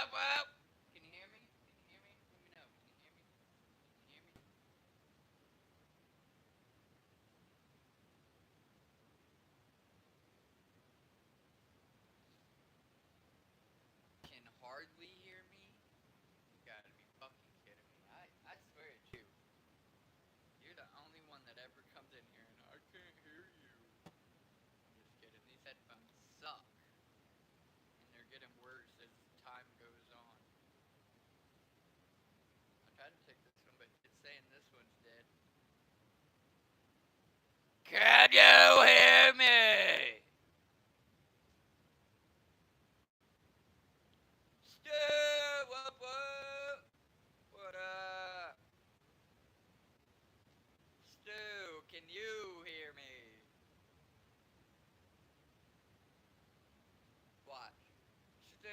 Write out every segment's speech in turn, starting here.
whoop, whoop. Can you hear me? Can you hear me? Let me know. Can you hear me? Can you hear me? Can hardly hear me? You gotta be fucking kidding me. I swear it's you. You're the only one that ever comes in here and I can't hear you. I'm just kidding. These headphones suck. And they're getting worse as time goes on. I tried to take this one, but it's saying this one's dead. Can you hear me? Stu, whoop whoop. What up? Stu, can you hear me? Watch. Stu.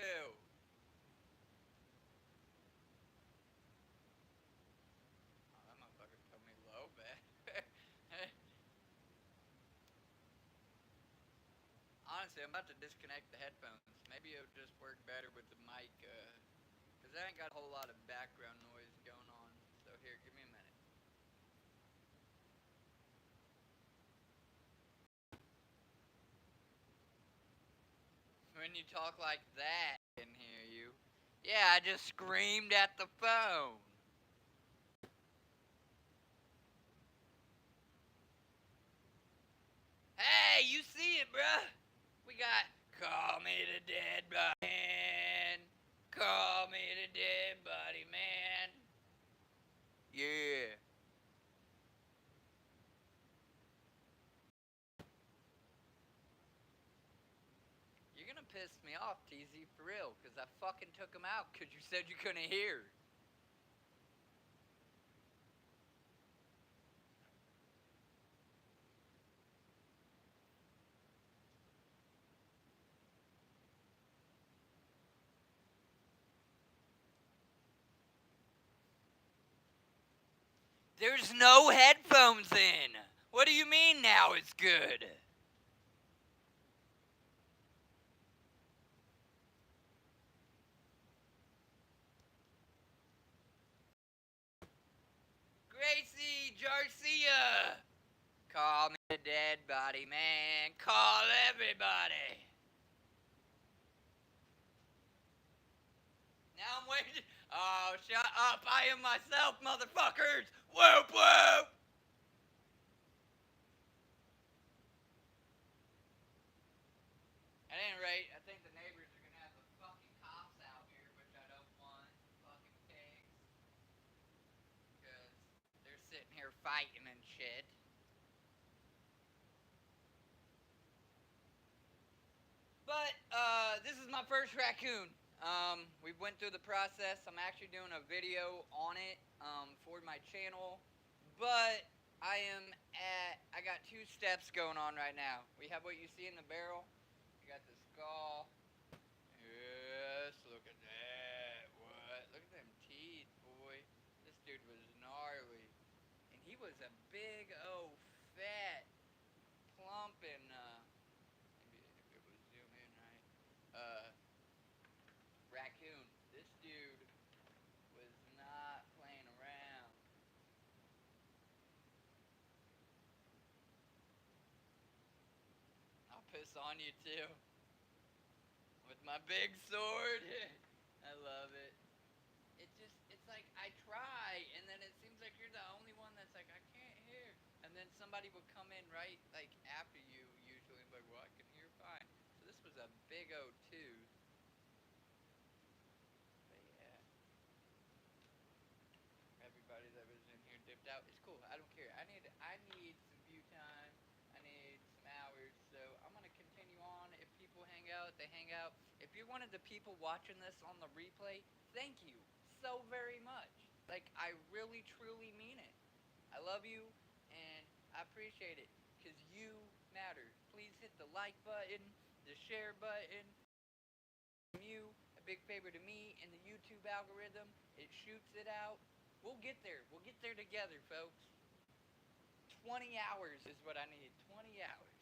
Oh, that motherfucker told me low bet. Honestly, I'm about to disconnect the headphones. Maybe it'll just work better with the mic, because I ain't got a whole lot of background noise going on. So here, give me a minute. When you talk like that, I can hear you. Yeah, I just screamed at the phone. Hey, you see it, bruh? We got call me the dead body man. Call me the dead body man. Yeah. You're gonna piss me off, TZ, for real, because I fucking took him out because you said you couldn't hear. There's no headphones in. What do you mean now it's good? Gracie Garcia! Call me the dead body man. Call everybody. Now I'm waiting. Oh, shut up. I am myself, motherfuckers. Whoop, whoop. At any rate, I think the neighbors are going to have the fucking cops out here, which I don't want. Fucking pigs. Because they're sitting here fighting and shit. But this is my first raccoon. We went through the process. I'm actually doing a video on it for my channel, but I got two steps going on right now. We have what you see in the barrel. We got the skull. Yes, look at that. What? Look at them teeth, boy. This dude was gnarly, and he was a big, fat, plump, and maybe if it was zoom in right, uh, raccoon. This dude was not playing around. I'll piss on you too. With my big sword. I love it. It's like I try, and then it seems like you're the only one that's like, I can't hear. And then somebody would come in right, like, after you, usually, and be like, well, I can hear fine. So this was a big O2. But yeah, everybody that was in here dipped out. It's cool. I don't care. I need some view time. I need some hours. So I'm gonna continue on. If people hang out, they hang out. If you're one of the people watching this on the replay, thank you so very much. Like, I really truly mean it. I love you and I appreciate it because you matter. Please hit the like button, the share button. You a big favor to me and the YouTube algorithm. It shoots it out. We'll get there. We'll get there together, folks. 20 hours is what I need. 20 hours.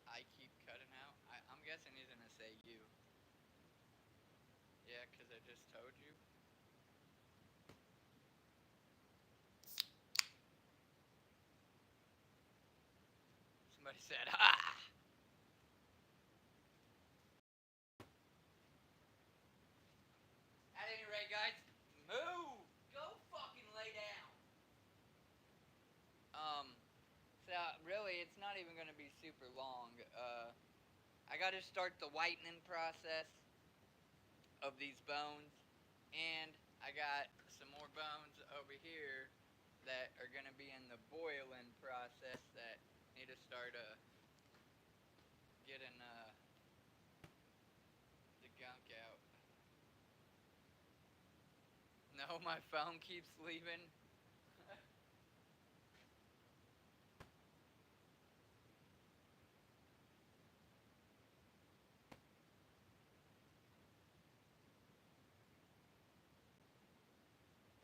I keep because I just told you. Somebody said, "Ah." At any rate, guys, move. Go fucking lay down. Um. So really, it's not even gonna be super long. I got to start the whitening process of these bones, and I got some more bones over here that are gonna be in the boiling process that need to start getting the gunk out. No, my phone keeps leaving.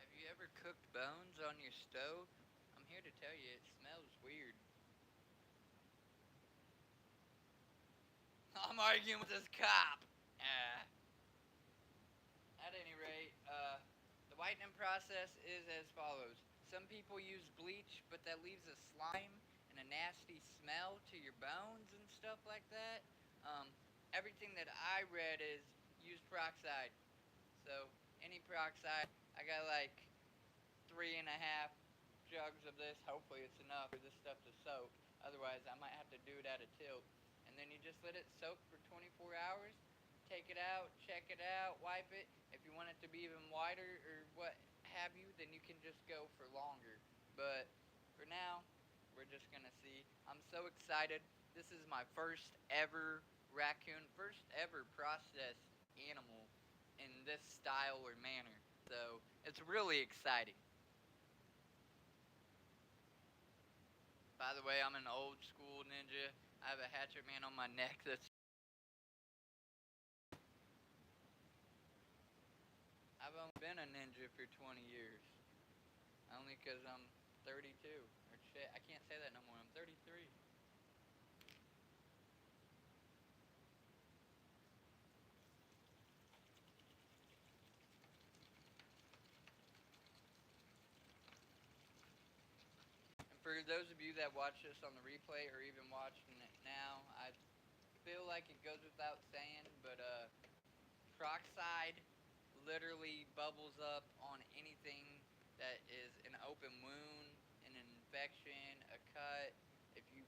Have you ever cooked bones on your stove? I'm here to tell you, it smells weird. I'm arguing with this cop. Uh, at any rate, the whitening process is as follows. Some people use bleach, but that leaves a slime and a nasty smell to your bones and stuff like that. Um, Everything that I read is use peroxide. So any peroxide, I got like 3.5 jugs of this. Hopefully it's enough for this stuff to soak. Otherwise, I might have to do it at a tilt. And then you just let it soak for 24 hours. Take it out, check it out, wipe it. If you want it to be even whiter or what have you, then you can just go for longer. But for now, we're just gonna see. I'm so excited. This is my first ever raccoon, first ever processed animal in this style or manner. So it's really exciting. By the way, I'm an old school ninja. I have a hatchet man on my neck that's. I've only been a ninja for 20 years. Only because I'm 32. Or shit, I can't say that no more. I'm 33. And for those of you that watch this on the replay or even watching it now, I feel like it goes without saying, but peroxide literally bubbles up on anything that is an open wound, an infection, a cut. If you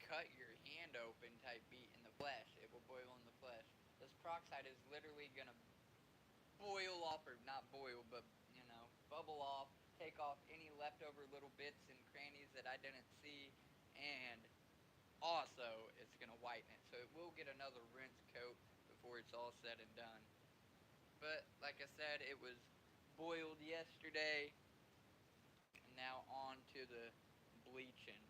cut your hand open type beat in the flesh, it will boil in the flesh. This peroxide is literally gonna boil off, or not boil, but bubble off, take off any leftover little bits and crannies that I didn't see, and also it's gonna whiten it. So it will get another rinse coat before it's all said and done. But like I said, it was boiled yesterday, and now on to the bleaching.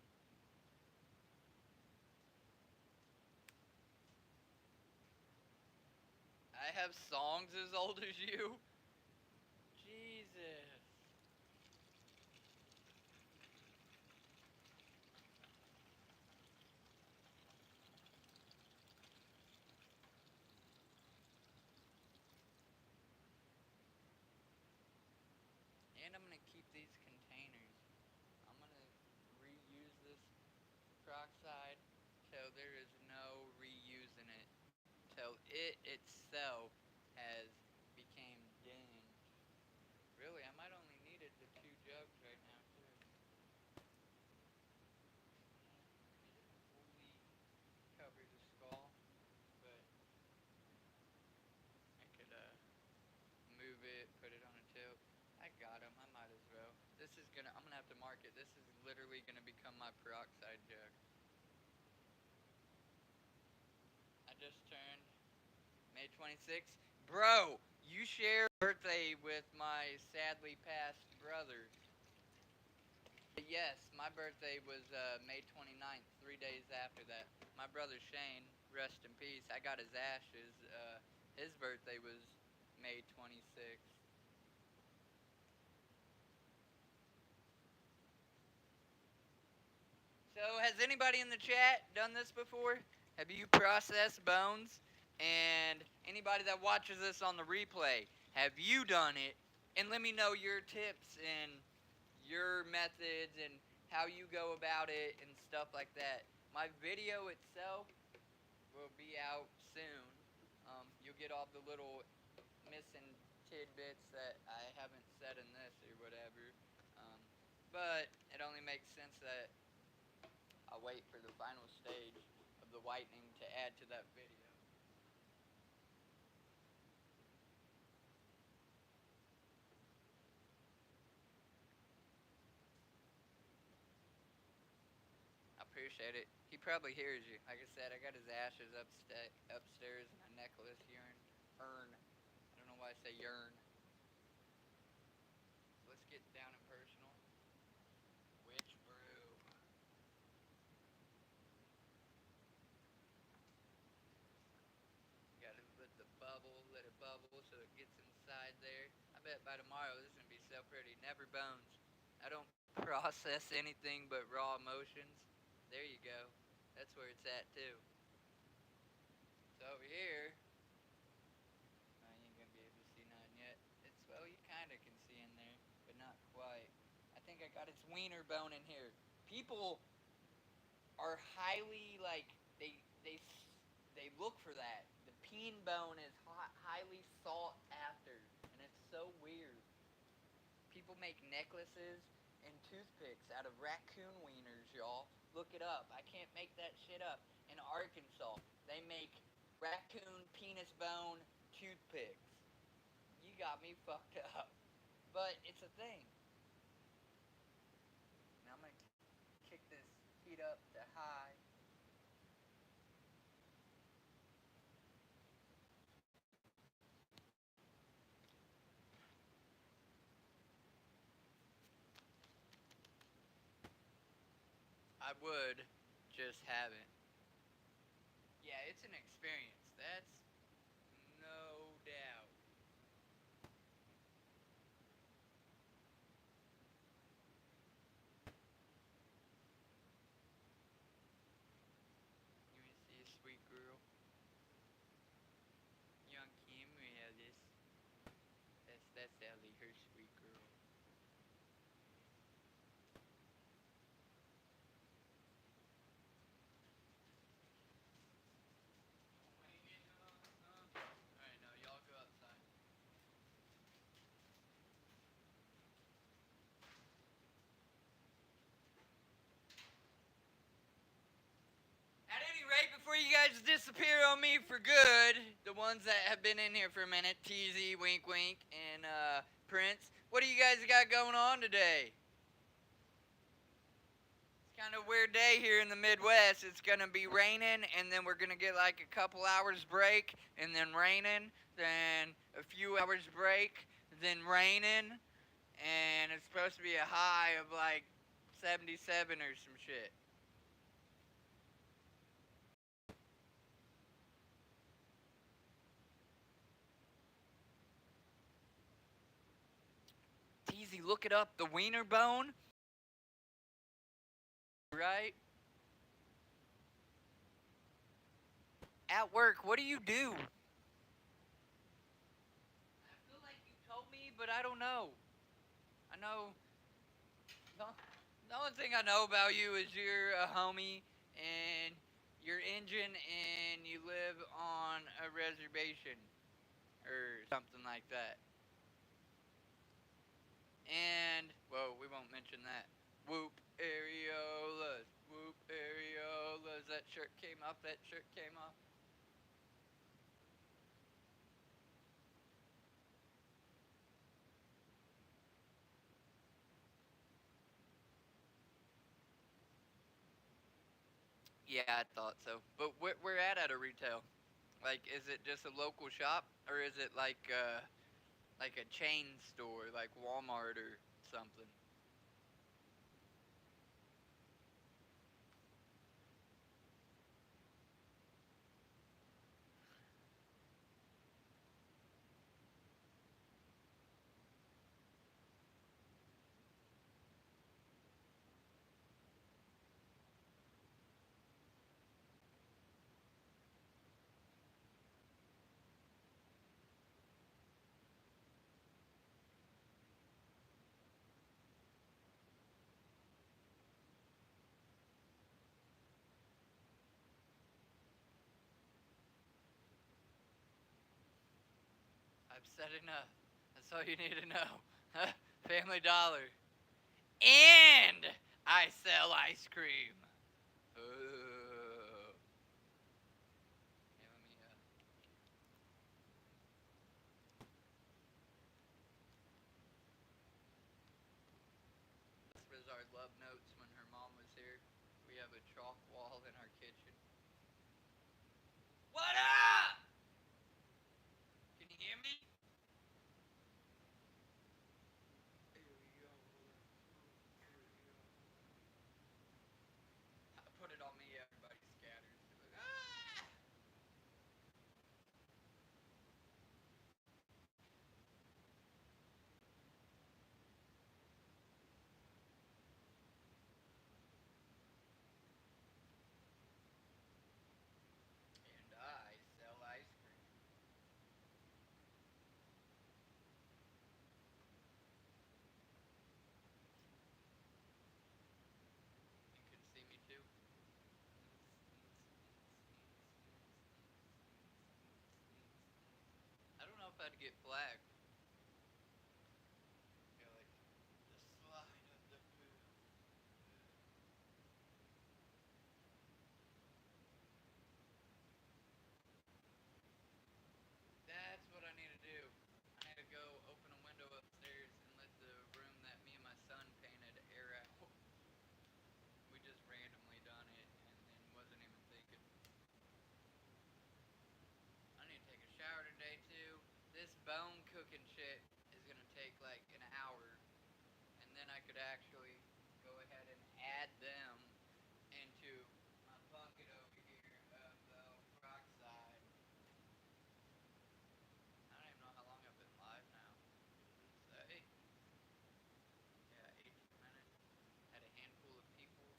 I have songs as old as you. Jesus. And I'm gonna keep these containers. I'm gonna reuse this peroxide till there is no reusing it. Till it itself has became dinged. Really, I might only needed the 2 jugs right now too. It didn't fully cover the skull, but I could move it, put it on a tilt. I got him. I might as well. This is gonna. I'm gonna have to mark it. This is literally gonna become my peroxide jug. I just turned May 26th. Bro, you share birthday with my sadly passed brother. Yes, my birthday was May 29th, 3 days after that. My brother Shane, rest in peace. I got his ashes. His birthday was May 26th. So, has anybody in the chat done this before? Have you processed bones? And anybody that watches this on the replay, have you done it? And let me know your tips and your methods and how you go about it and stuff like that. My video itself will be out soon. You'll get all the little missing tidbits that I haven't said in this or whatever. Um, but it only makes sense that I'll wait for the final stage of the whitening to add to that video. I appreciate it. He probably hears you. Like I said, I got his ashes upstairs in a necklace urn. I don't know why I say urn. So let's get down and personal. Which brew? Gotta let it bubble so it gets inside there. I bet by tomorrow this is gonna be so pretty. Never bones. I don't process anything but raw emotions. There you go. That's where it's at too. So over here, you ain't gonna be able to see nothing yet. It's well, you kind of can see in there, but not quite. I think I got its wiener bone in here. People are highly like they they look for that. The peen bone is highly sought after, and it's so weird. People make necklaces and toothpicks out of raccoon wieners, y'all. Look it up. I can't make that shit up. In Arkansas, they make raccoon penis bone toothpicks. You got me fucked up. But it's a thing. Now I'm gonna kick this heat up to high. I would, just haven't. Yeah, it's an experience. That's no doubt. You want to see a sweet girl? Young Kim, we have this. That's Ellie, her sweet girl. Alright, now y'all go outside. At any rate, before you guys disappear on me for good, the ones that have been in here for a minute, TZ, Wink Wink, and Prince, what do you guys got going on today? It's kind of a weird day here in the Midwest. It's going to be raining, and then we're going to get like a couple hours break, and then raining, then a few hours break, then raining, and it's supposed to be a high of like 77 or some shit. Teasy, look it up. The wiener bone, right? At work, what do you do? I feel like you told me, but I don't know. I know. The, the only thing I know about you is you're a homie and you're Indian and you live on a reservation or something like that. And, well, we won't mention that. Whoop areolas, whoop areolas. That shirt came off, that shirt came off. Yeah, I thought so. But we're at a retail. Like, is it just a local shop, or is it like a chain store, like Walmart or something? I've said enough. That's all you need to know. Family Dollar. And I sell ice cream. Ooh. Yeah, let me, This was our love notes when her mom was here. We have a chalk wall in our kitchen. What up? Can you hear me? Put it on me, everybody scatters. Ah! And I sell ice cream. You can see me too. I don't know if I'd get flagged. You're like the slide of the poo. That's what I need to do. I need to go open a window upstairs and let the room that me and my son painted air out. We just randomly done it and wasn't even thinking. I need to take a shower today too. This bone cooking shit is gonna take like an hour, and then I could actually go ahead and add them into my bucket over here of the peroxide. I don't even know how long I've been live now. Say, yeah, 18 minutes. Had a handful of people.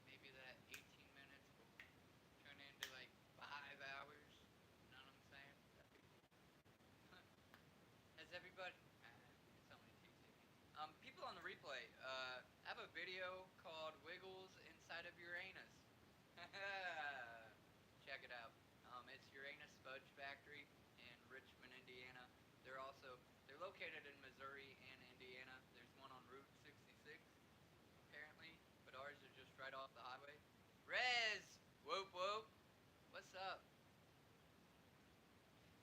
Maybe that 18 minutes will turn into like 5 hours. You know what I'm saying? That'd be cool. Has everybody? It's only TT. People on the replay. I have a video called "Wiggles Inside of Uranus." Check it out. It's Uranus Fudge Factory in Richmond, Indiana. They're located in Missouri and Indiana. There's one on Route 66, apparently, but ours is just right off the highway. Rez, whoop whoop. What's up?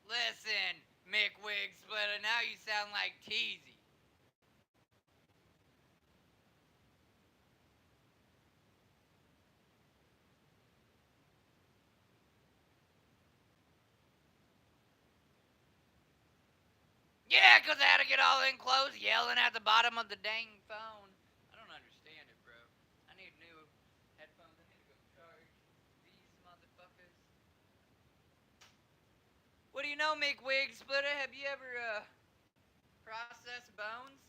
Listen, Mick Wig Splitter. Now you sound like Teasy. Yeah, 'cause I had to get all in close, yelling at the bottom of the dang phone. I don't understand it, bro. I need new headphones. I need to go charge these motherfuckers. What do you know, Mick Wig Splitter? Have you ever processed bones?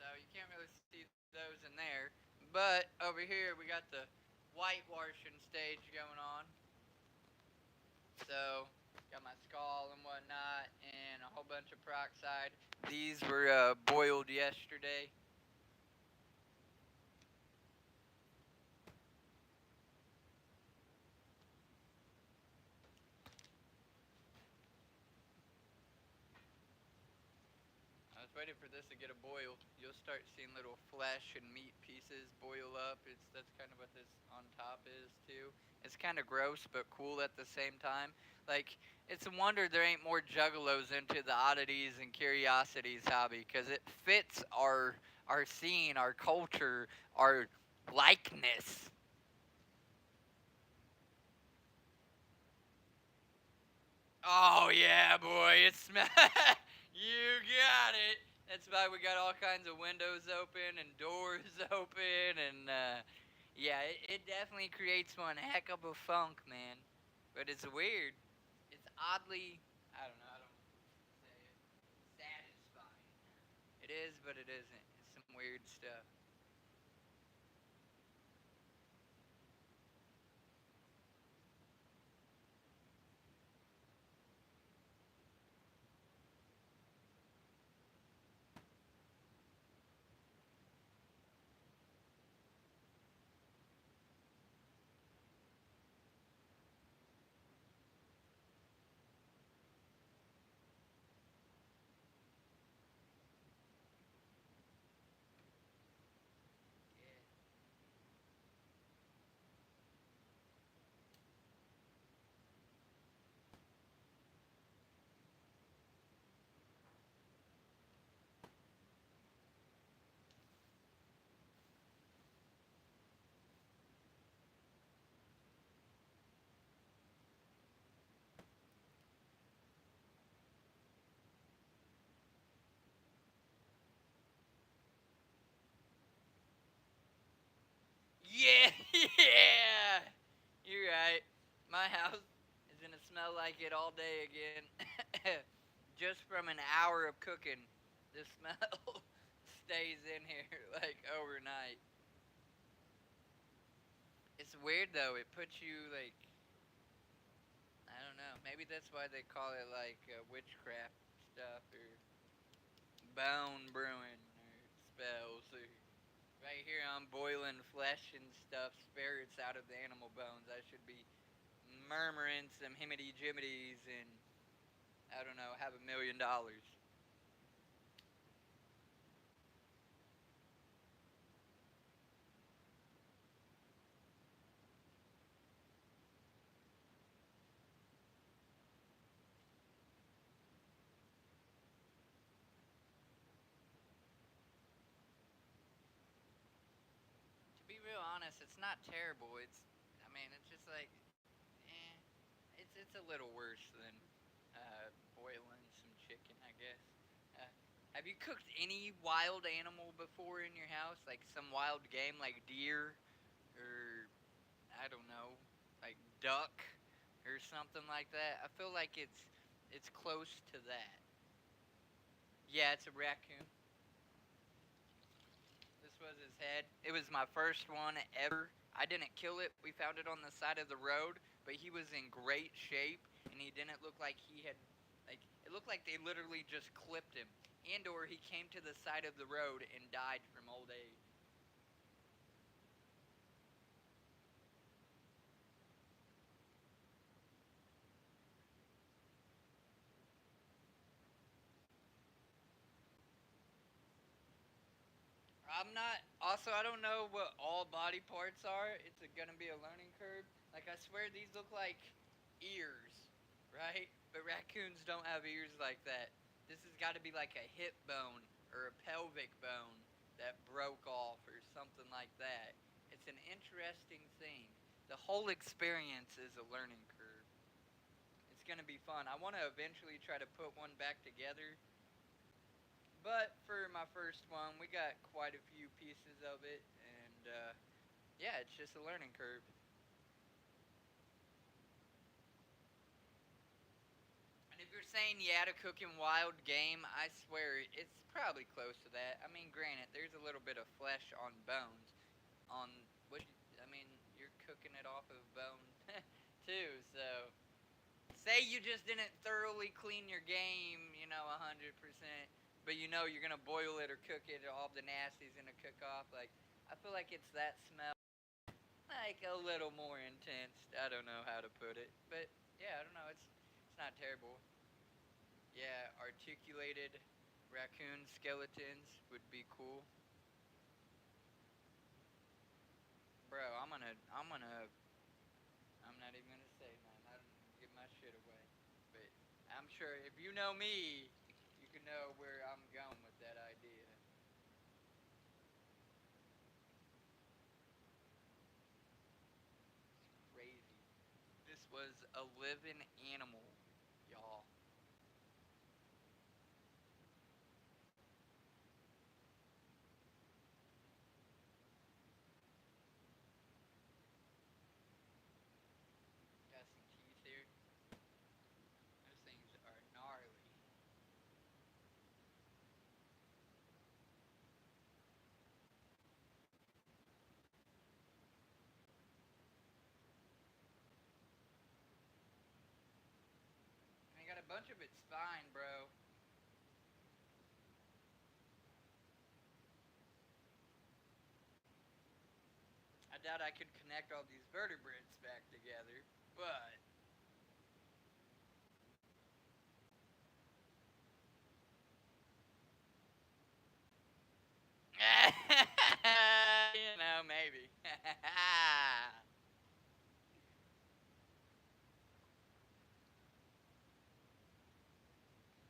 So you can't really see those in there. But over here we got the whitewashing stage going on. So got my skull and whatnot, and a whole bunch of peroxide. These were boiled yesterday. I was waiting for this to get a boil. You'll start seeing little flesh and meat pieces boil up. That's kind of what this on top is too. It's kind of gross but cool at the same time. Like it's a wonder there ain't more juggalos into the oddities and curiosities hobby because it fits our scene, our culture, our likeness. Oh yeah, boy, it's you got it. That's why we got all kinds of windows open and doors open, and yeah, it definitely creates one heck of a funk, man. But it's weird. It's oddly, I don't know, I don't say it, satisfying. It is, but it isn't. It's some weird stuff. like it all day again. Just from an hour of cooking, the smell stays in here like overnight. It's weird though. It puts you like, I don't know. Maybe that's why they call it like witchcraft stuff or bone brewing or spells or right here I'm boiling flesh and stuff, spirits out of the animal bones. I should be murmuring some himity jimmities and I don't know, have $1 million. To be real honest, it's not terrible. I mean, it's just like, eh, it's a little worse than boiling some chicken, I guess. Uh, have you cooked any wild animal before in your house? Like some wild game, like deer or I don't know, like duck or something like that. I feel like it's close to that. Yeah, it's a raccoon. This was his head. It was my first one ever. I didn't kill it. We found it on the side of the road, but he was in great shape and he didn't look like he had like it looked like they literally just clipped him. And or he came to the side of the road and died from old age. I'm not. Also, I don't know what all body parts are. It's gonna be a learning curve. Like I swear, these look like ears, right? But raccoons don't have ears like that. This has got to be like a hip bone or a pelvic bone that broke off or something like that. It's an interesting thing. The whole experience is a learning curve. It's gonna be fun. I want to eventually try to put one back together, but for my first one, we got quite a few pieces of it, and yeah, it's just a learning curve. And if you're saying yeah to cooking wild game, I swear it's probably close to that. I mean, granted, there's a little bit of flesh on bones. On what? I mean, you're cooking it off of bone too. So say you just didn't thoroughly clean your game, 100%, but you're gonna boil it or cook it, all the nasty's gonna cook off. Like I feel like it's that smell, like a little more intense. I don't know how to put it, but yeah, I don't know. It's not terrible. Yeah, articulated raccoon skeletons would be cool, bro. I'm not even gonna say nothing. I don't give my shit away, but I'm sure if you know me, you can know where I'm going with that idea. Crazy. This was a living animal, y'all. Got some teeth here. Those things are gnarly. And I got a bunch of its spine, bro. I doubt I could connect all these vertebrates back together, but maybe.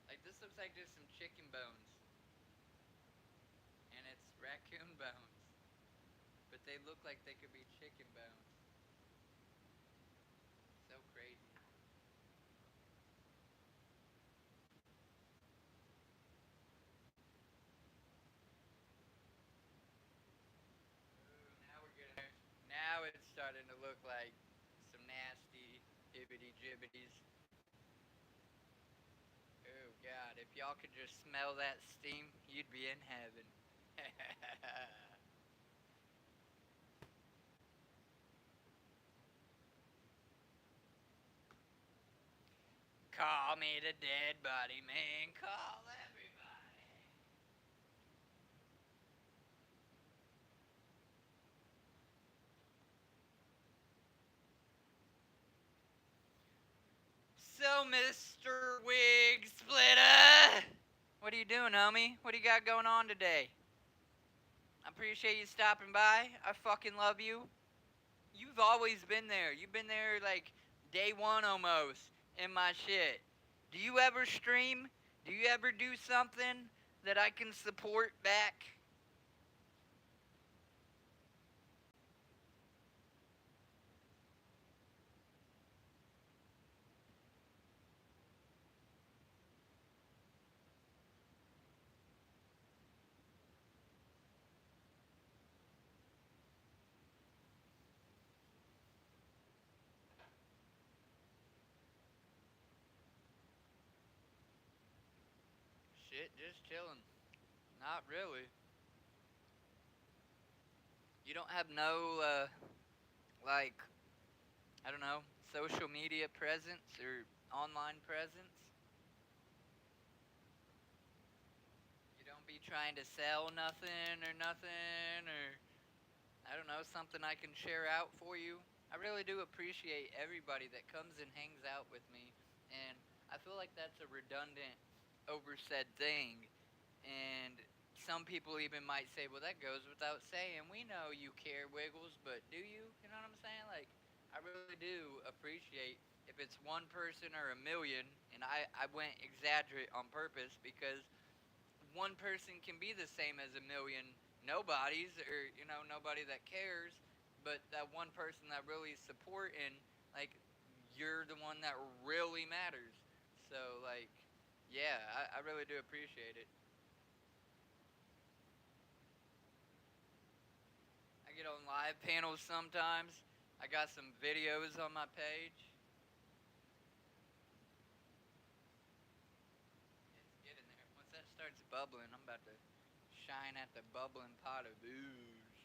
Like this looks like just some chicken bones, and it's raccoon bones, but they look like they could be chicken bones. So crazy. Ooh, now we're getting there. Now it's starting to look like some nasty hibbity jibbities. God, if y'all could just smell that steam, you'd be in heaven. Call me the dead body man. Call everybody. So, Mr. Wig Splitter, what are you doing, homie? What do you got going on today? I appreciate you stopping by. I fucking love you. You've always been there. You've been there like day one almost in my shit. Do you ever stream? Do you ever do something that I can support back? Shit, just chilling. Not really. You don't have no, like, I don't know, social media presence or online presence? You don't be trying to sell nothing or nothing or I don't know, something I can share out for you. I really do appreciate everybody that comes and hangs out with me. And I feel like that's a redundant, oversaid thing. And some people even might say, well, that goes without saying. We know you care, Wiggles, but do you? You know what I'm saying? Like, I really do appreciate if it's one person or a million. And I went exaggerate on purpose because one person can be the same as a million nobodies or nobody that cares, but that one person that really support and like you're the one that really matters. So like yeah, I really do appreciate it. I get on live panels sometimes. I got some videos on my page. It's getting there. Once that starts bubbling, I'm about to shine at the bubbling pot of booze.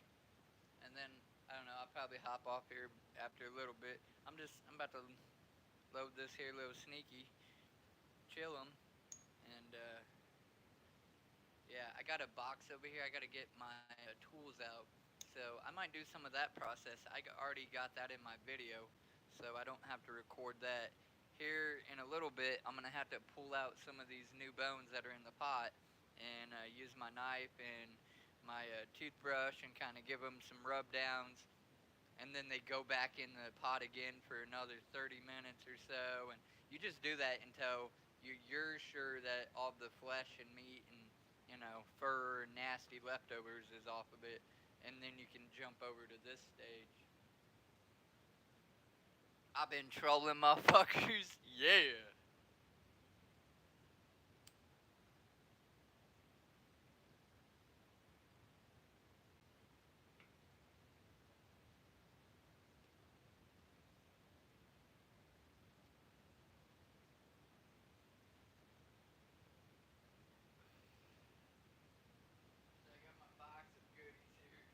And then I don't know. I'll probably hop off here after a little bit. I'm about to load this here little sneaky, chill 'em, and yeah, I got a box over here. I got to get my tools out, so I might do some of that process. Already got that in my video, so I don't have to record that. Here in a little bit, I'm gonna have to pull out some of these new bones that are in the pot, and use my knife and my toothbrush and kind of give them some rub downs and then they go back in the pot again for another 30 minutes or so and you just do that until you're sure that all the flesh and meat and fur and nasty leftovers is off of it and then you can jump over to this stage. I've been trolling motherfuckers. Yeah. So I got my box of goodies here.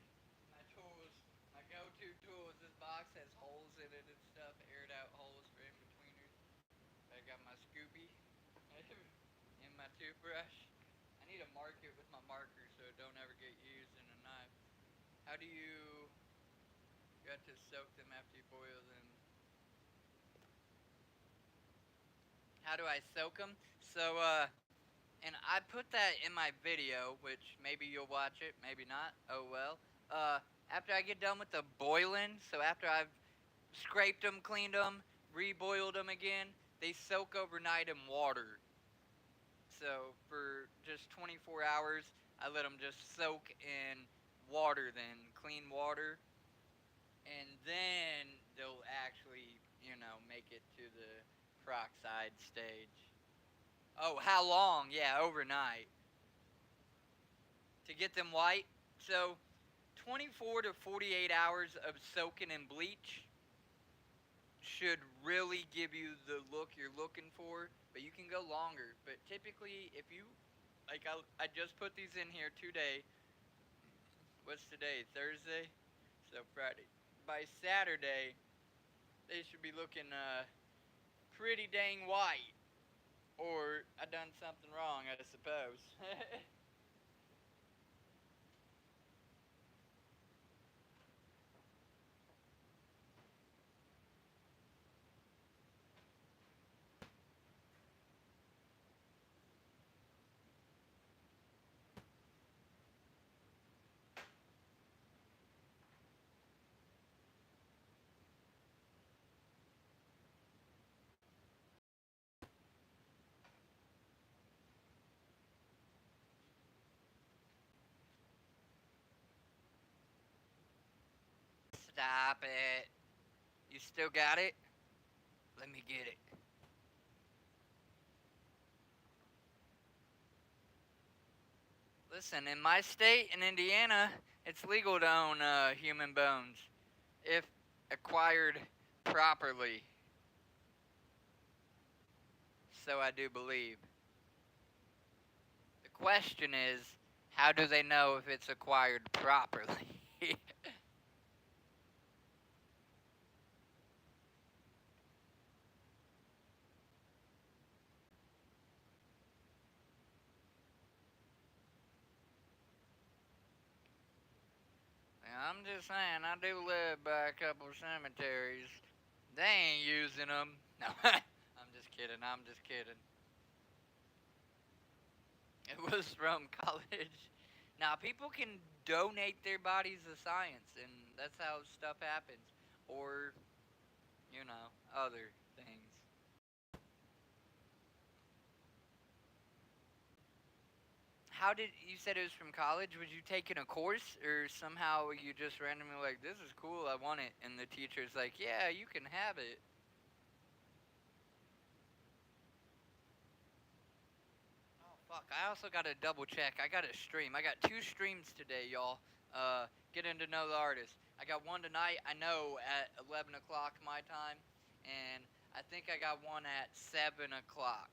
My tools, my go-to tools. This box has holes in it and stuff, aired out holes for in betweeners. I got my Scoopy and my toothbrush. I need to mark it with my marker so it don't ever get used in a knife. How do you have to soak them after you boil them? How do I soak them? So, and I put that in my video, which maybe you'll watch it, maybe not. Oh well. After I get done with the boiling, so after I've scraped them, cleaned them, reboiled them again, they soak overnight in water. So for just 24 hours, I let them just soak in water, then clean water, and then they'll actually, make it to the peroxide stage. Oh, how long? Yeah, overnight to get them white. So 24 to 48 hours of soaking in bleach, should really give you the look you're looking for, but you can go longer. But typically, if you like, I just put these in here today. What's today? Thursday, so Friday. By Saturday, they should be looking pretty dang white. Or I done something wrong, I suppose. Stop it. You still got it? Let me get it. Listen, in my state, in Indiana, it's legal to own human bones if acquired properly. So I do believe. The question is, how do they know if it's acquired properly? I'm just saying, I do live by a couple cemeteries. They ain't using them. No, I'm just kidding. I'm just kidding. It was from college. Now, people can donate their bodies to science, and that's how stuff happens. Or, other things. How did you said it was from college? Was you taking a course, or somehow you just randomly like, this is cool, I want it, and the teacher's like, yeah, you can have it. Oh fuck! I also got to double check. I got a stream. I got two streams today, y'all. Getting to know the artist. I got one tonight. I know at 11 o'clock my time, and I think I got one at 7 o'clock.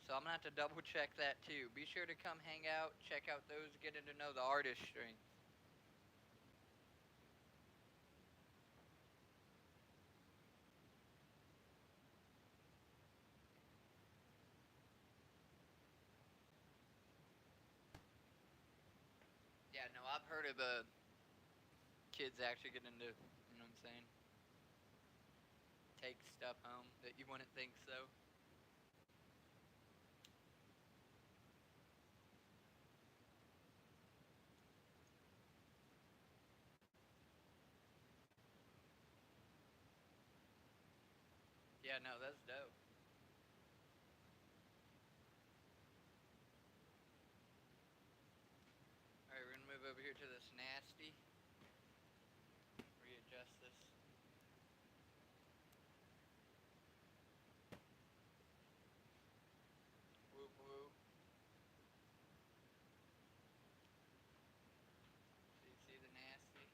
So I'm gonna have to double check that too. Be sure to come hang out, check out those getting to know the artist streams. Yeah, no, I've heard of kids actually getting to, you know what I'm saying, take stuff home that you wouldn't think so. Yeah, no, that's dope. All right, we're gonna move over here to this nasty. Readjust this. Whoop whoop. So you see the nasty?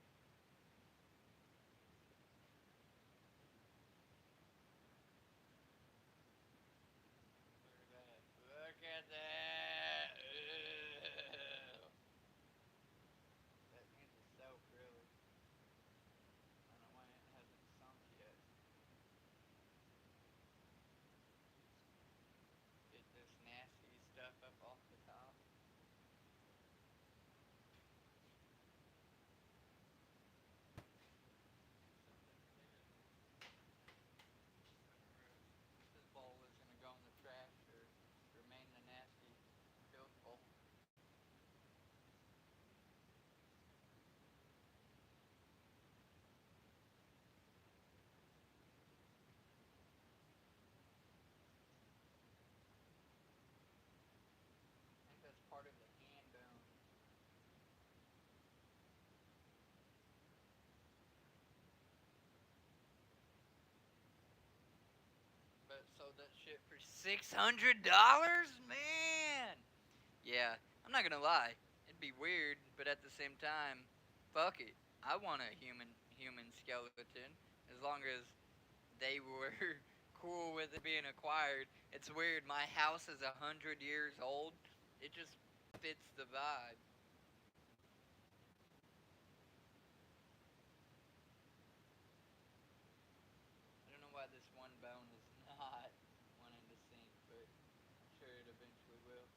Look at that. Look at that. Ew. That means it's soap, really. I don't know why it hasn't sunk yet. Get this nasty stuff up off the top. This bowl is gonna go in the trash or remain the nasty filth bowl. I think that's part of the hand bone. But sold that shit for $600, man. Yeah, I'm not gonna lie. It'd be weird, but at the same time, fuck it. I want a human skeleton as long as they were cool with it being acquired. It's weird. My house is 100 years old. It just fits the vibe. I don't know why this one bone is not wanting to sink, but I'm sure it eventually will.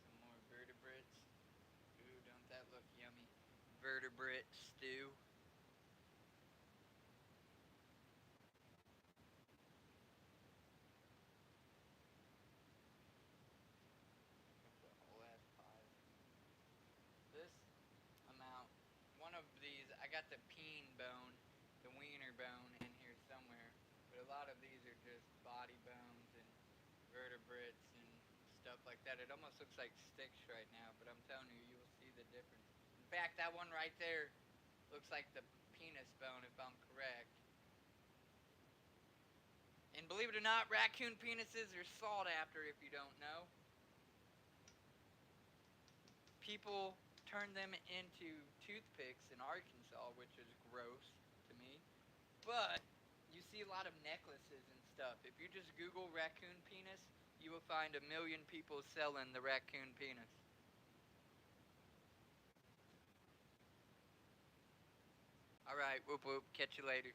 Some more vertebrates. Ooh, don't that look yummy? Vertebrate stew. That's a whole ass pile. This amount, one of these, I got the peen bone, the wiener bone in here somewhere, but a lot of these are just body bones and vertebrates and stuff like that. It almost looks like sticks right now, but I'm telling you, you will see the difference. In fact, that one right there looks like the penis bone, if I'm correct. And believe it or not, raccoon penises are sought after if you don't know. People turn them into toothpicks in Arkansas, which is gross to me. But you see a lot of necklaces and stuff. If you just Google raccoon penis, you will find a million people selling the raccoon penis. All right, whoop whoop. Catch you later.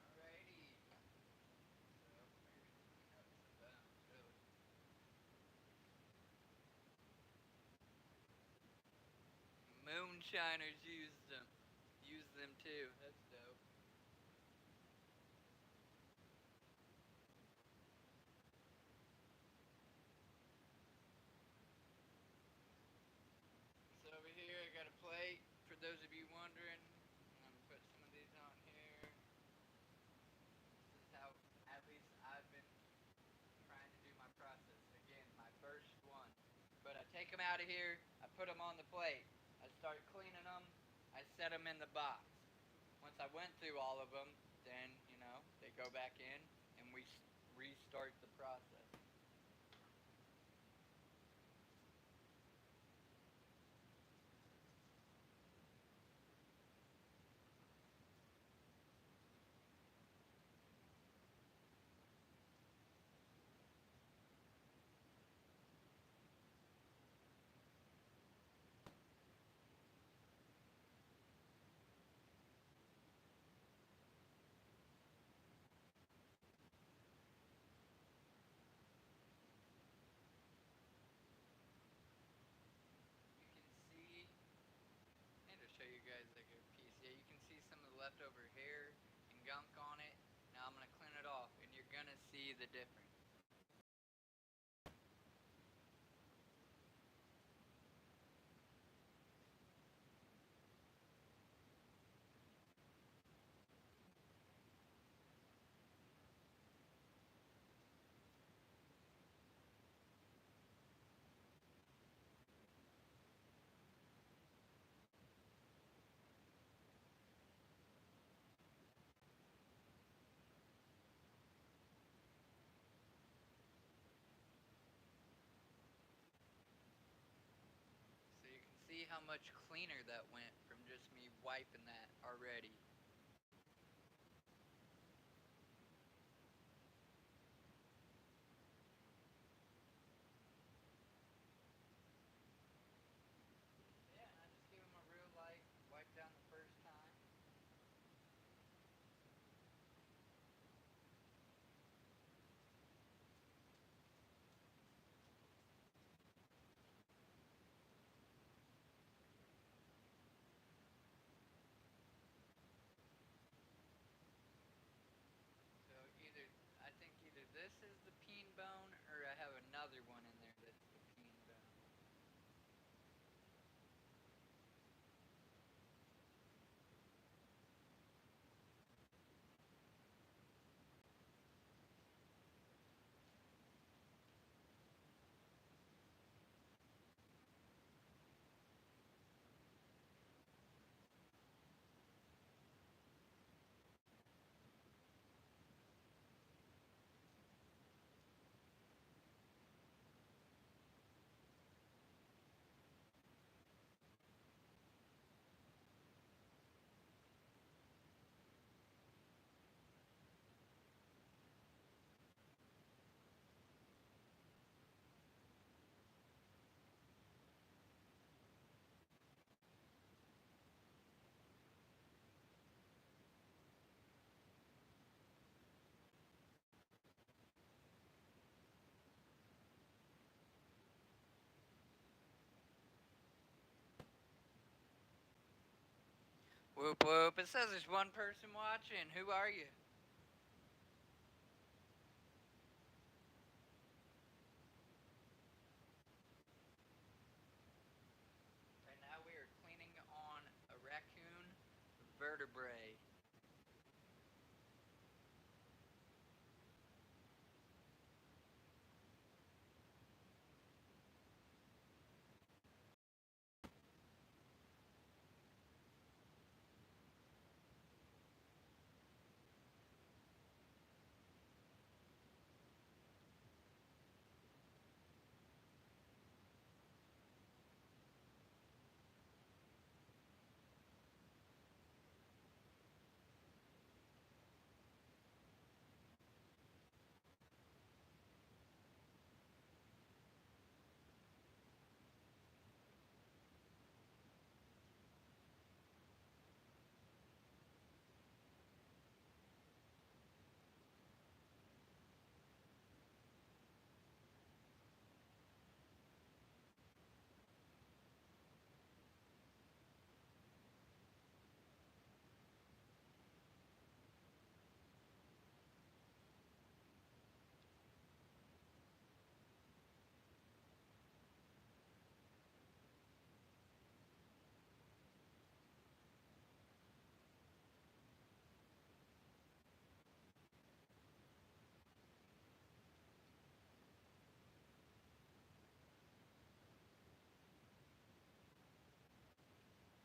Alrighty. So we're cleaning up some bones, really. Moonshiners use them. Use them too. That's dope. So over here I got a plate. For those of you wondering, I'm gonna put some of these on here. This is how, at least I've been trying to do my process. Again, my first one. But I take them out of here. I put them on the plate. I start cleaning them. I set them in the box. Once I went through all of them, then they go back in, and we restart the process. You can see, and to show you guys like a piece, yeah, you can see some of the leftover hair and gunk on it. Now I'm gonna clean it off, and you're gonna see the difference. So you can see how much cleaner that went from just me wiping that already. Yeah, and I just give them a real light wipe down the first time. Whoop whoop. It says there's one person watching. Who are you? Right now we are cleaning on a raccoon vertebrae.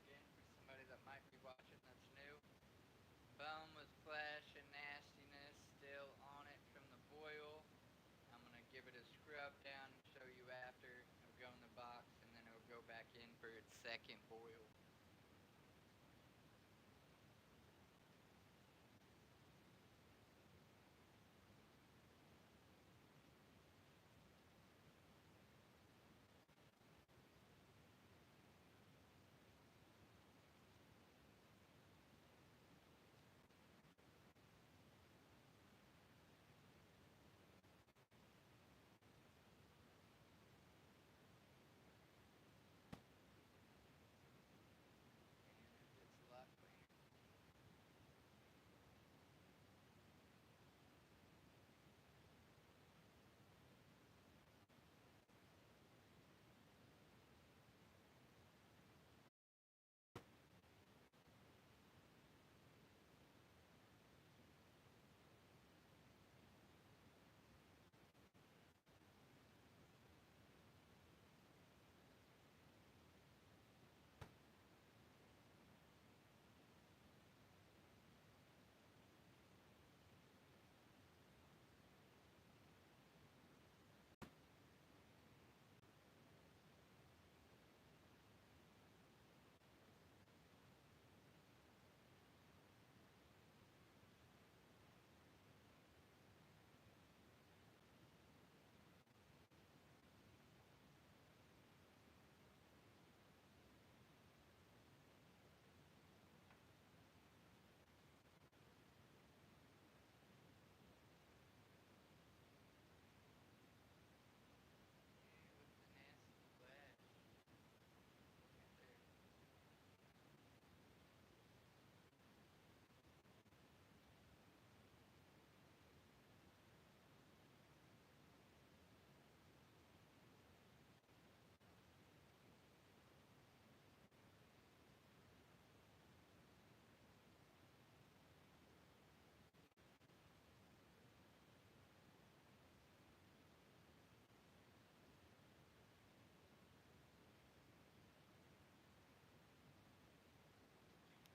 Again, for somebody that might be watching that's new, bone was flesh and nastiness still on it from the boil. I'm gonna give it a scrub down and show you after. It'll go in the box and then it'll go back in for its second boil. And it's a lot cleaner. Yeah, with the nasty flesh. Right there.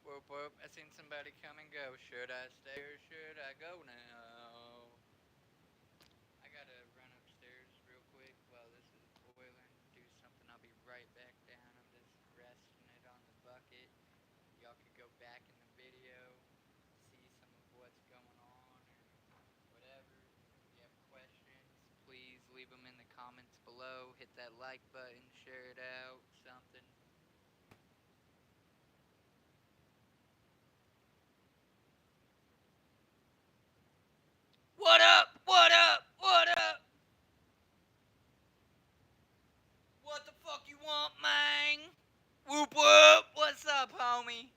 Whoop whoop. I seen somebody come and go. Should I stay or should I go now? I gotta run upstairs real quick while this is boiling. Do something. I'll be right back down. I'm just resting it on the bucket. Y'all could go back in the video, see some of what's going on or whatever. If you have questions, please leave them in the comments below. Hit that like button, share it out, something. What up? What up? What up? What the fuck you want, man? Whoop whoop. What's up, homie?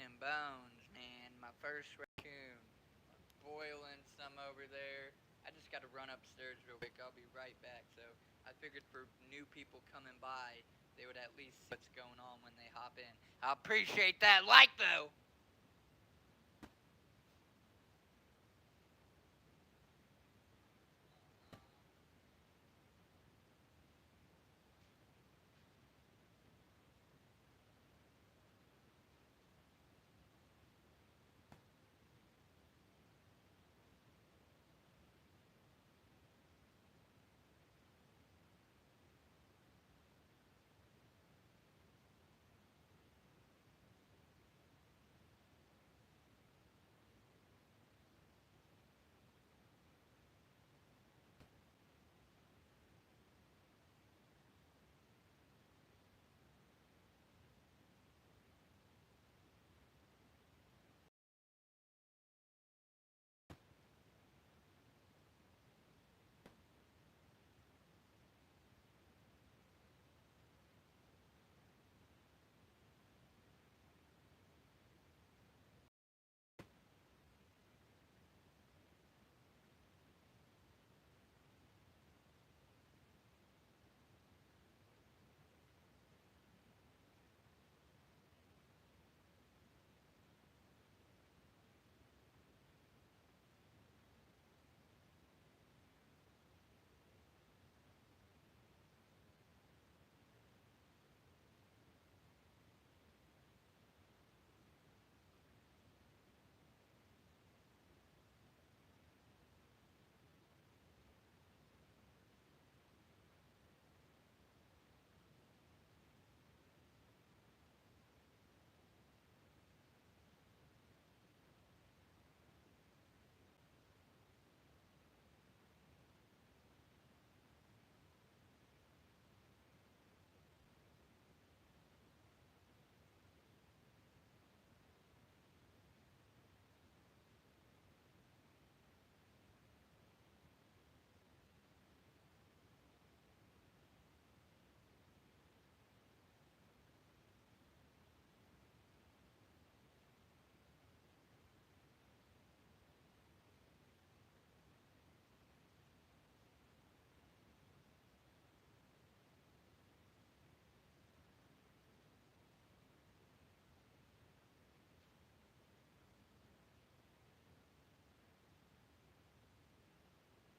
and bones, man. My first raccoon. Boiling some over there. I just got to run upstairs real quick. I'll be right back. So I figured for new people coming by, they would at least see what's going on when they hop in. I appreciate that like though.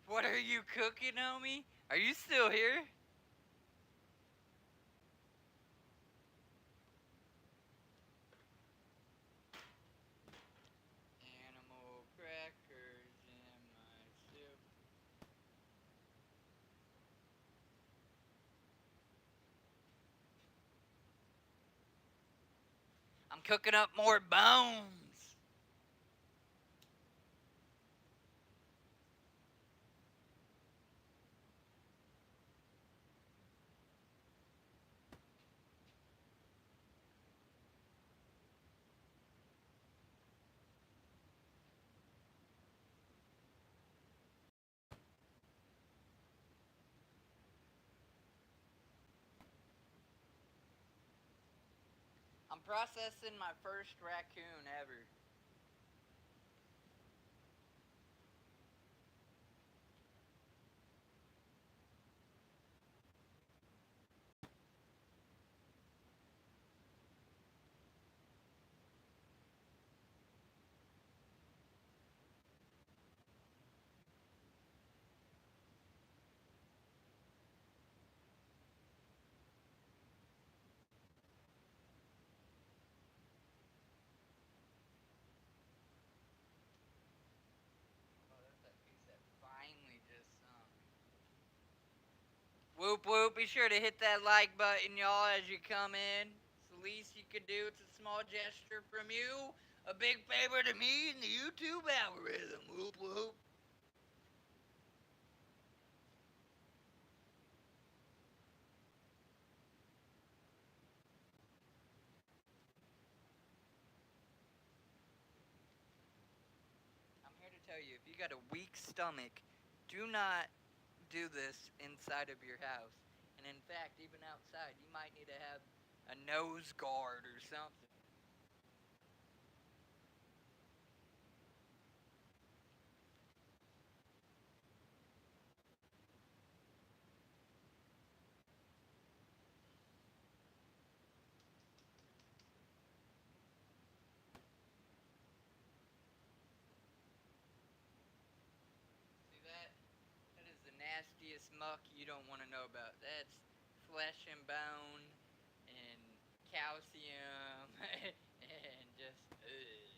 What are you cooking, homie? Are you still here? Animal crackers in my soup. I'm cooking up more bones. I'm processing my first raccoon ever. Oh, that's that piece that finally just sunk. Whoop whoop, be sure to hit that like button, y'all, as you come in. It's the least you could do. It's a small gesture from you. A big favor to me and the YouTube algorithm. Whoop whoop. I'm here to tell you, if you got a weak stomach, do not do this inside of your house. And in fact, even outside, you might need to have a nose guard or something. muck you don't want to know about. That's flesh and bone and calcium and just ugh.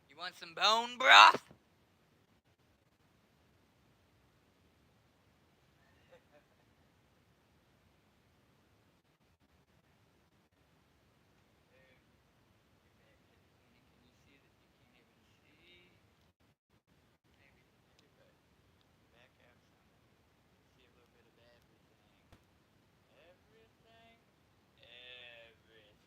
You want some bone broth? Can you see that? You can't even see. Maybe back out some. See a little bit of everything. Everything. Everything.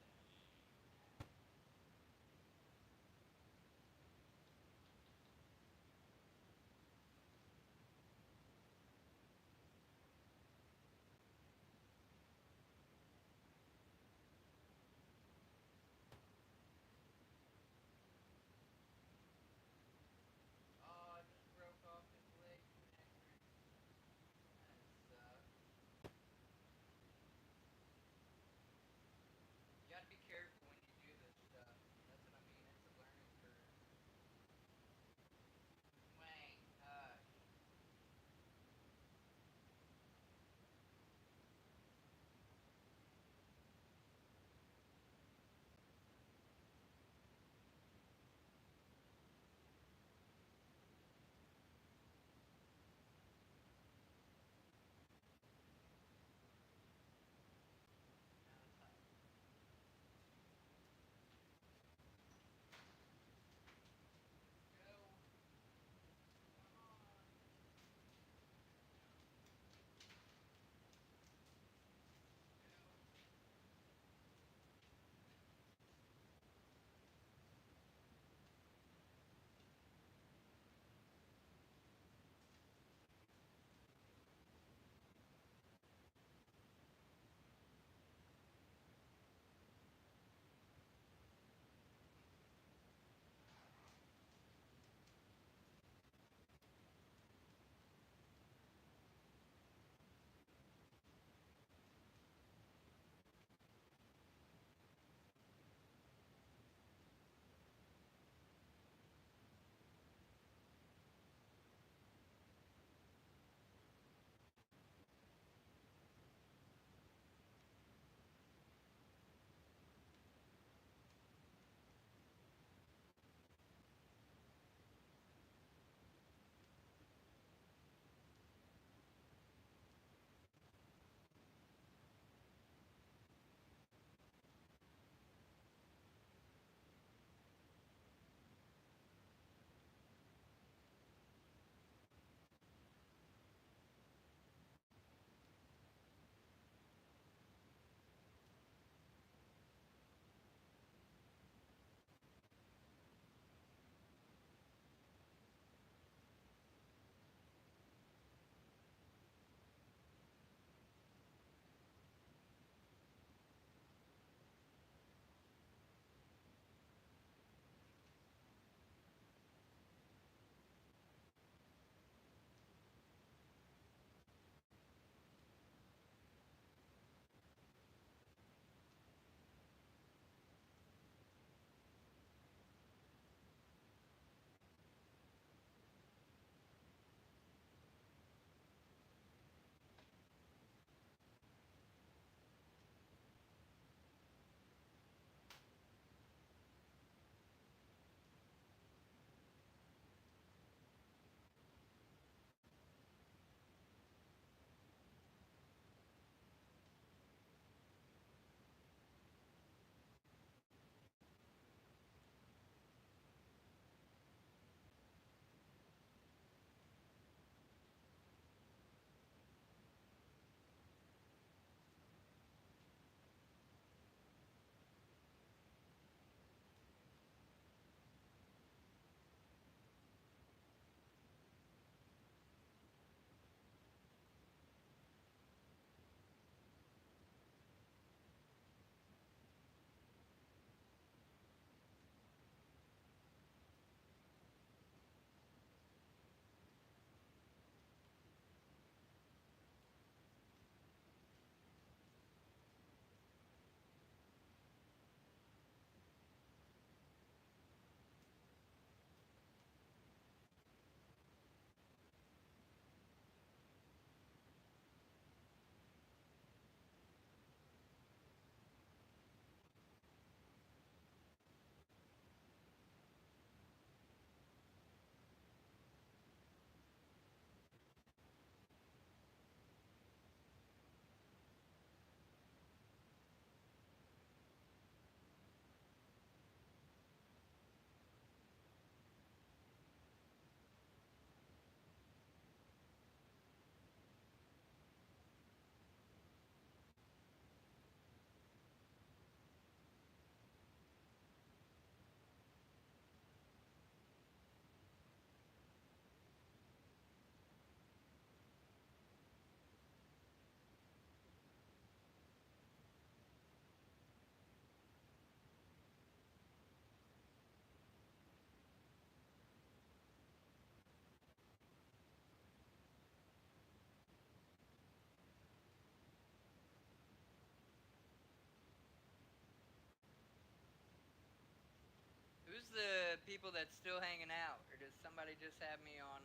people that's still hanging out, or does somebody just have me on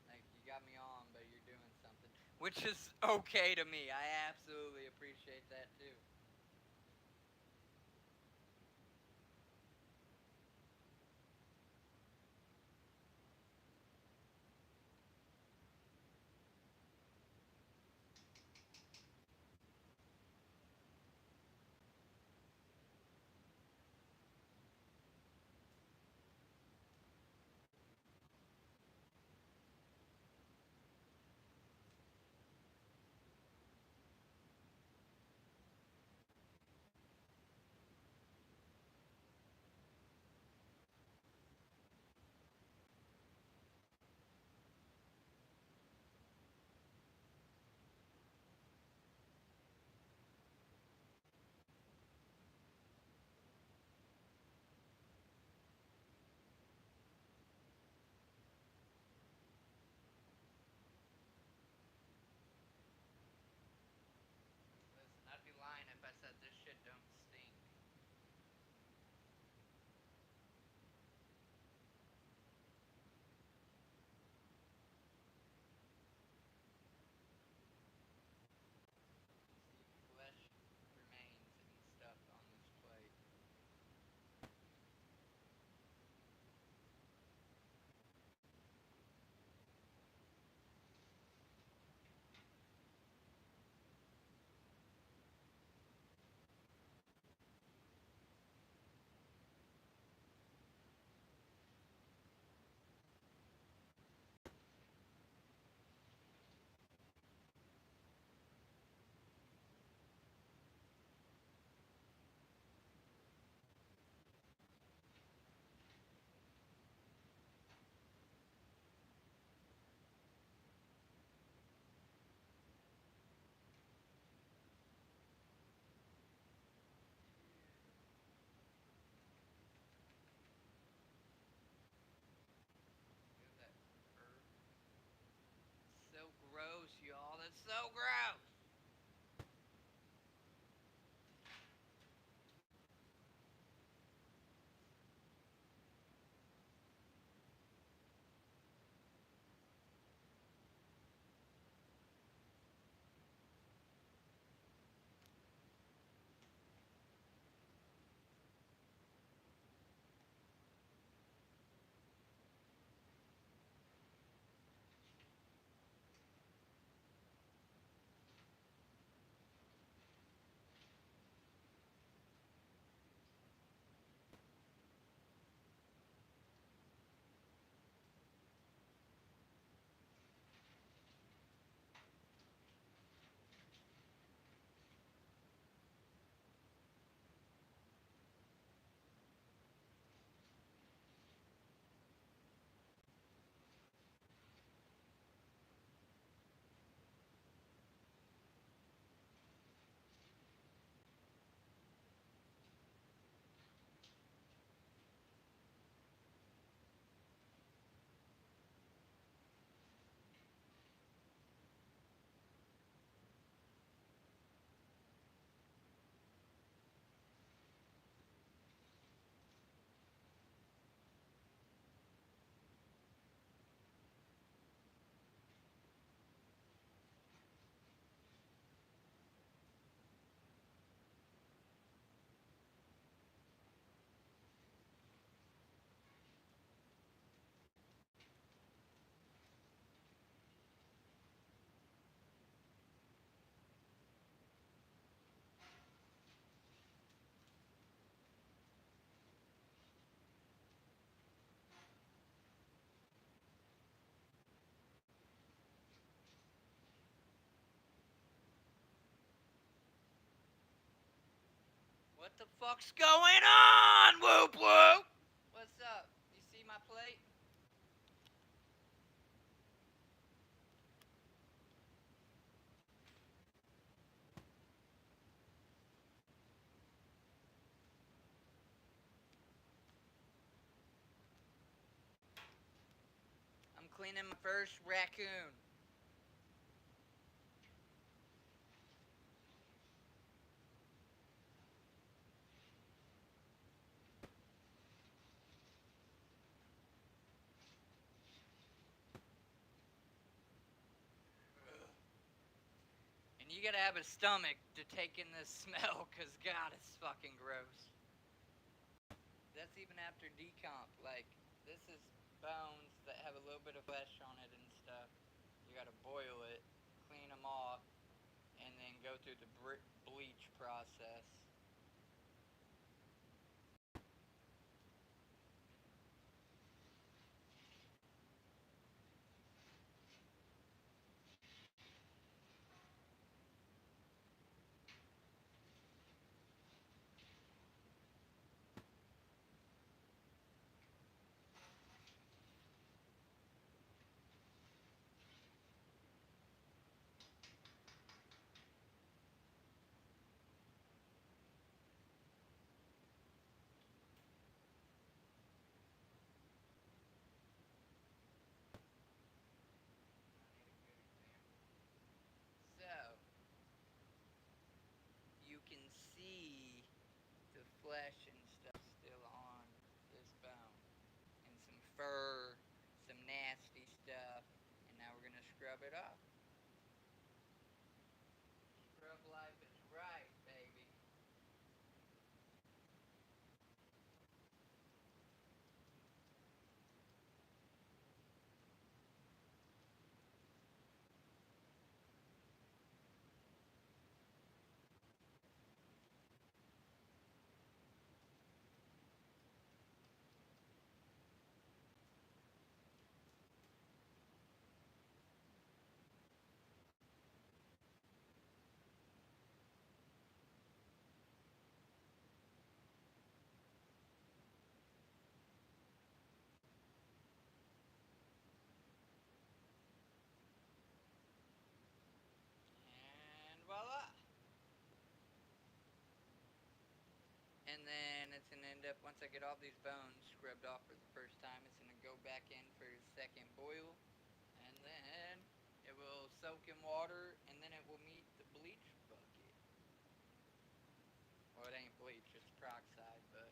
like you got me on, but you're doing something, which is okay to me. I absolutely appreciate that too. Listen, I'd be lying if I said this shit don't stink. See, flesh remains and stuff on this plate. Feel that herb? So gross, y'all. That's so gross. What the fuck's going on? Whoop whoop. What's up? You see my plate? I'm cleaning my first raccoon. You gotta have a stomach to take in this smell, cause God, it's fucking gross. That's even after decomp. Like, this is bones that have a little bit of flesh on it and stuff. You gotta boil it, clean them off, and then go through the bleach process. So, you can see the flesh and stuff still on this bone. And some fur, some nasty stuff. And now we're gonna scrub it off. Scrub life is right, baby. And voila. And then it's gonna end up, once I get all these bones scrubbed off for the first time, it's gonna go back in for a second boil. And then it will soak in water, and then it will meet the bleach bucket. Well, it ain't bleach, it's peroxide, but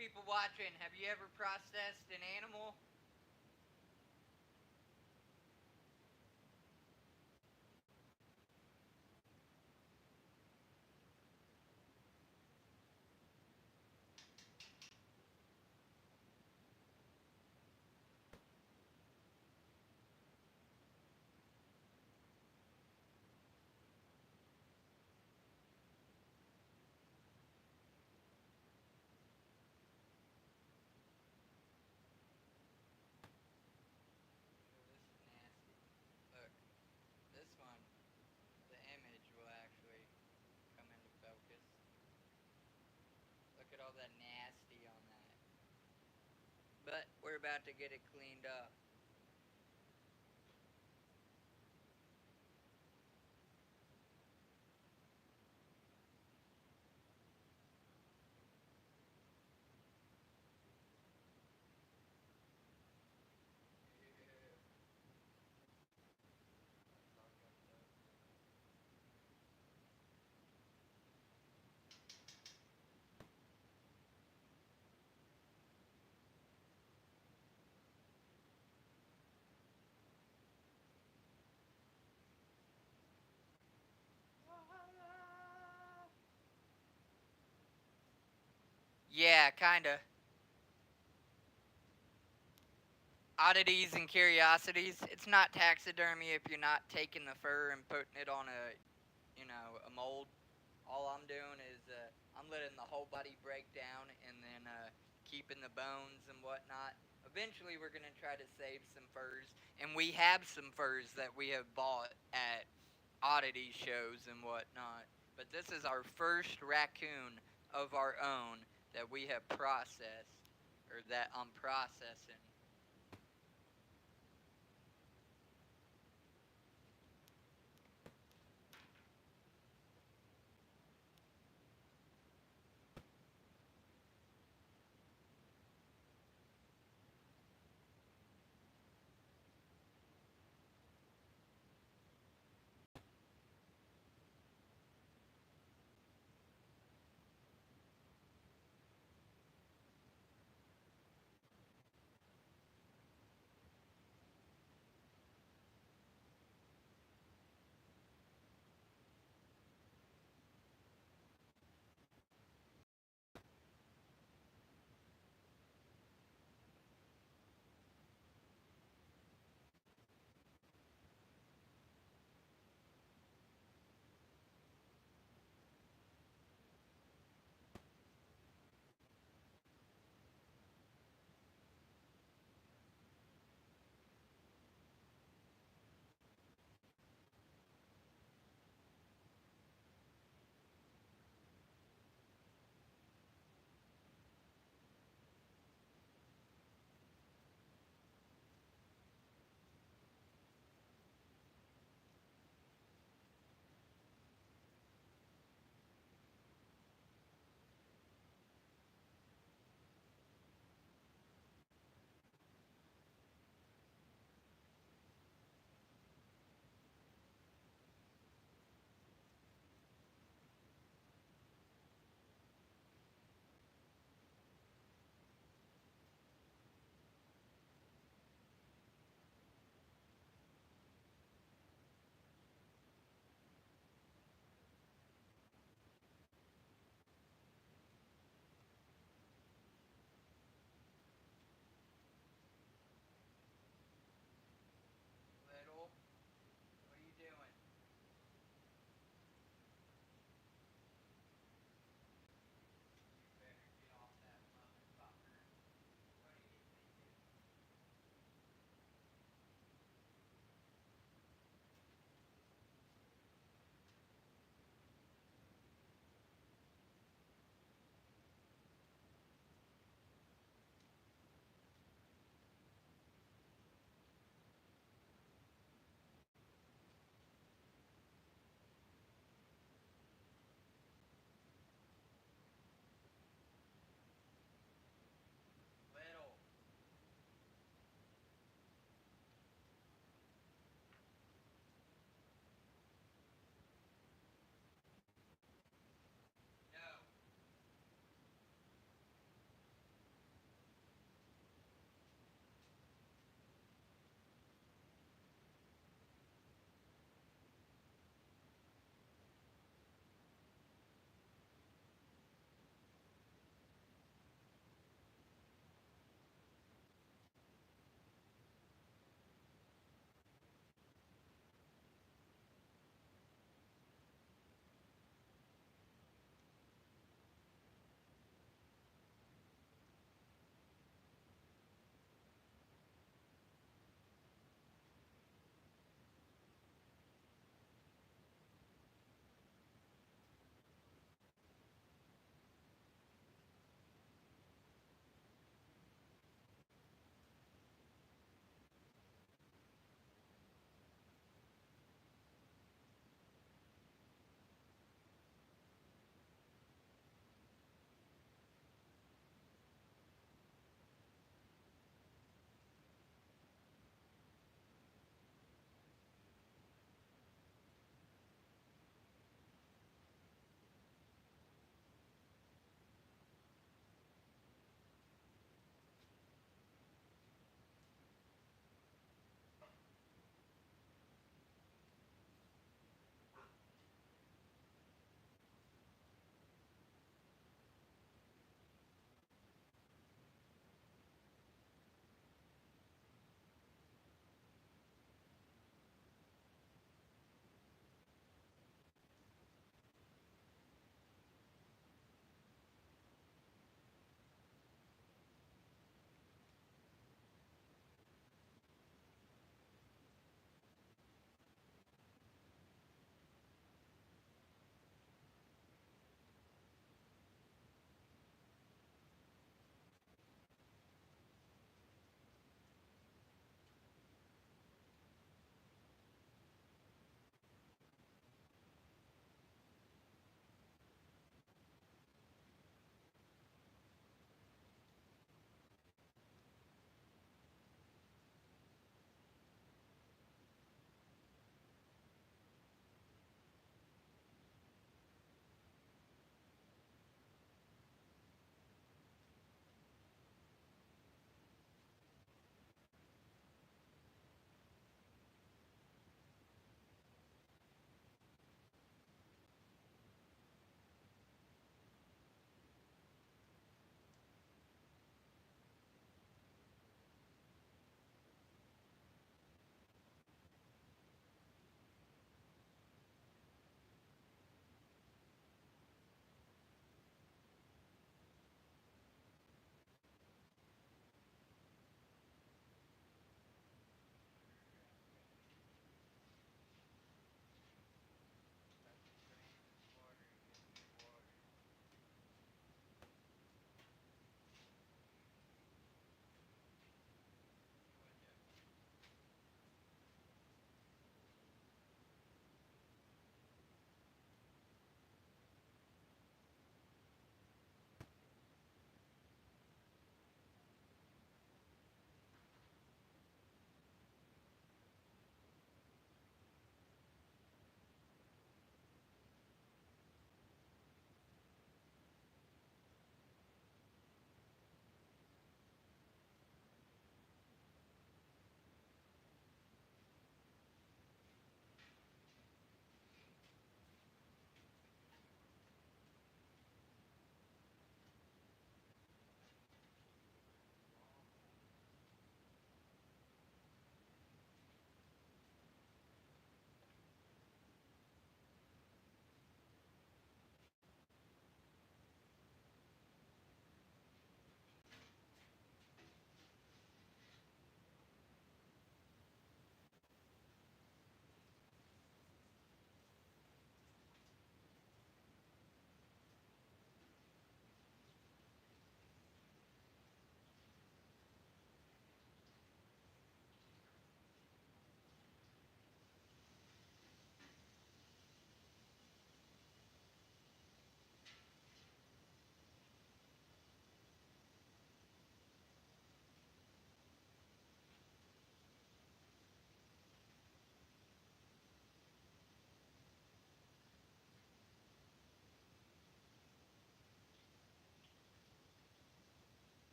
people watching, have you ever processed an animal? Ooh, this is nasty. Look, this one, the image will actually come into focus. Look at all that nasty on that. But we're about to get it cleaned up. Yeah, kinda. Oddities and curiosities. It's not taxidermy if you're not taking the fur and putting it on a mold. All I'm doing is I'm letting the whole body break down and then keeping the bones and whatnot. Eventually, we're gonna try to save some furs, and we have some furs that we have bought at oddity shows and whatnot. But this is our first raccoon of our own that we have processed, or that I'm processing.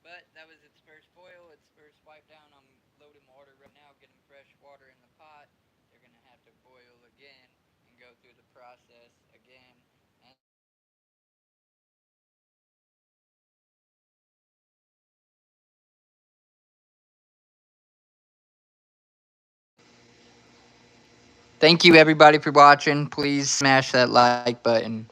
But that was its first boil, its first wipe down. I'm loading water right now, getting fresh water in the pot. They're gonna have to boil again and go through the process again. And thank you everybody for watching. Please smash that like button.